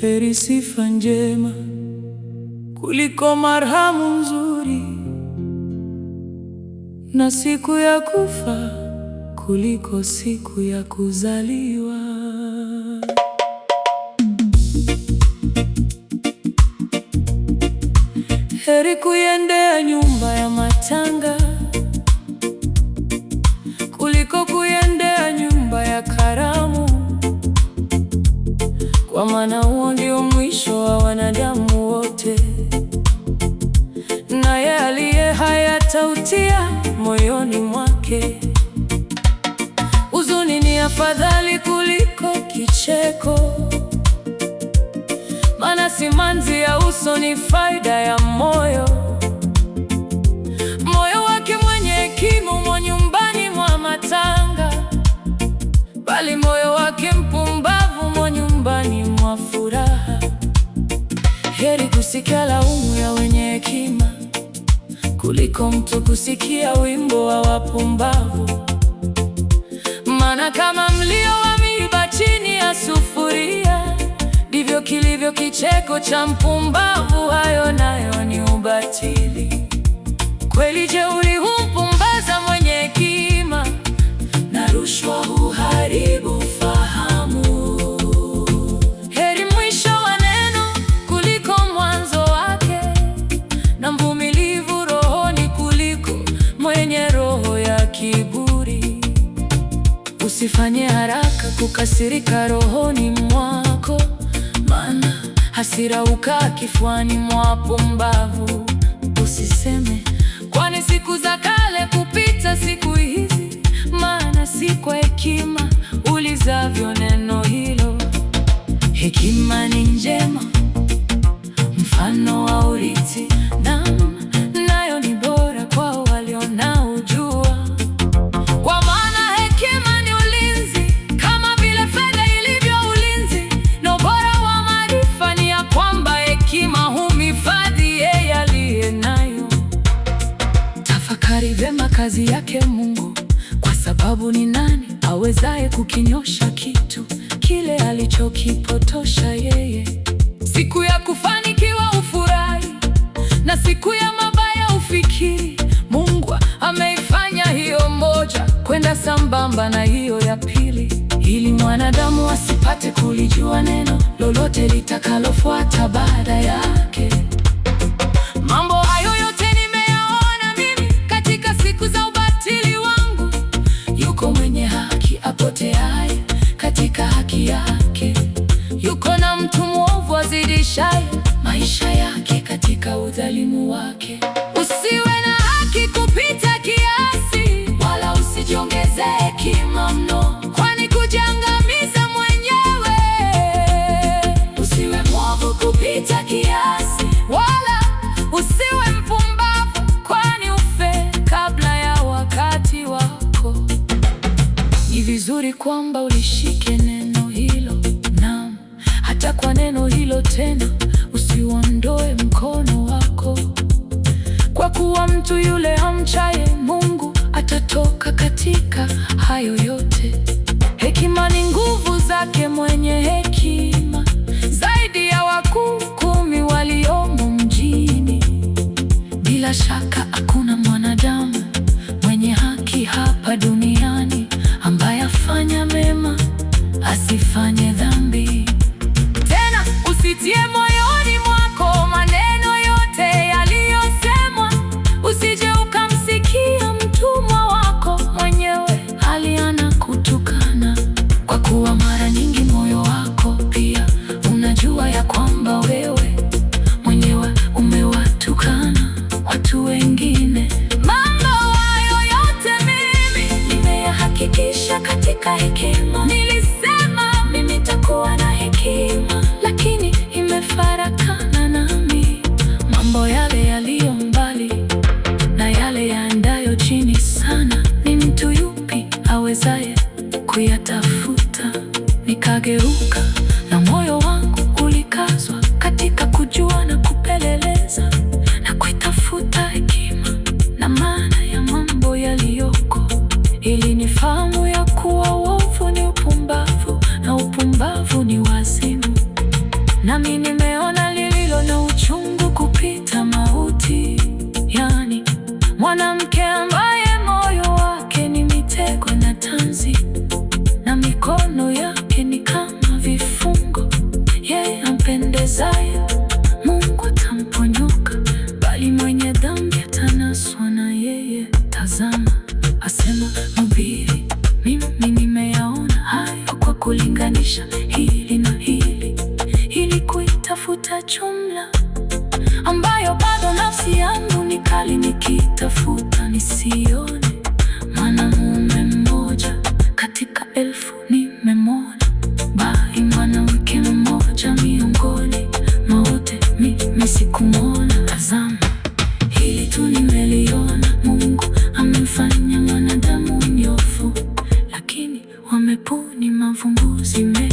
Heri sifa njema kuliko marhamu nzuri, na siku ya kufa kuliko siku ya kuzaliwa. Heri kuiendea nyumba ya matanga kuliko kuiendea nyumba ya karamu, kwa maana huo ndio mwisho wa wanadamu wote, naye aliye hai atautia moyoni mwake. Huzuni ni afadhali kuliko kicheko, maana simanzi ya uso ni faida ya moyo. Moyo wake mwenye hekima umo nyumbani mwa matanga, bali moyo wake mpumbavu umo nyumbani mwa furaha. Heri kusikia laumu ya wenye hekima kuliko mtu kusikia wimbo wa wapumbavu, maana kama mlio wa miiba chini ya sufuria, ndivyo kilivyo kicheko cha mpumbavu. Hayo nayo ni ubatili. Kweli jeuri humpumbaza mwenye hekima, na rushwa huharibu fahamu. Heri mwisho wa neno kuliko mwanzo wake, na mvumilivu rohoni kuliko mwenye roho ya kiburi. Usifanye haraka kukasirika rohoni mwako, maana hasira hukaa kifuani mwa pumbavu. Usiseme, kwani siku za kale kupita siku hizi, maana si kwa hekima ulizavyo neno hilo. Hekima ni njema, mfano wa urithi, nayo ni bora kwa walionaujua. Kwa maana hekima ni ulinzi, kama vile fedha ilivyo ulinzi, na ubora wa maarifa ni ya kwamba hekima humhifadhi yeye aliye nayo. Tafakari vyema kazi yake Mungu, kwa sababu ni nani awezaye kukinyosha kitu kile alichokipotosha yeye? Siku ya kufanikiwa ufurahi, na siku ya mabaya ufikiri. Mungu ameifanya hiyo moja kwenda sambamba na hiyo ya pili, ili mwanadamu asipate kulijua neno lolote litakalofuata baada yake. Mambo hayo yote nimeyaona mimi katika siku za ubatili wangu. Yuko mwenye haki apoteaye katika haki yake, yuko na mtu mwovu azidishaye maisha yake katika udhalimu wake. Usiwe na haki kupita kiasi, wala usijiongeze hekima mno, kwani kujiangamiza mwenyewe. Usiwe mwovu kupita kiasi, wala usiwe mpumbavu, kwani ufe kabla ya wakati wako. Ni vizuri kwamba ulishike neno hilo, naam, hata kwa neno hilo tena usiuondoe mkono wako, kwa kuwa mtu yule amchaye Mungu atatoka katika hayo yote. Hekima ni nguvu zake mwenye hekima, zaidi ya wakuu 10 waliomo mjini. Bila shaka hakuna mwanadamu mwenye haki hapa duniani ambaye afanya mema asifanye dhambi. Tena usitie moyoni mwako maneno yote yaliyosemwa, usije ukamsikia mtumwa wako mwenyewe hali anakutukana, kwa kuwa mara nyingi moyo wako pia unajua ya kwamba wewe mwenyewe umewatukana watu wengine. Mambo hayo yote mimi nimeyahakikisha katika hekima. Nilisema mimi nitakuwa na hekima, lakini imefarakana nami. Mambo yale yaliyo mbali na yale yaendayo chini sana, ni mtu yupi awezaye kuyatafuta? Nikageuka na moyo wangu ulikazwa katika kujua na kupeleleza na kuitafuta hekima na maana ya mambo yaliyoko, ili nifahamu mafumbuzi mengi.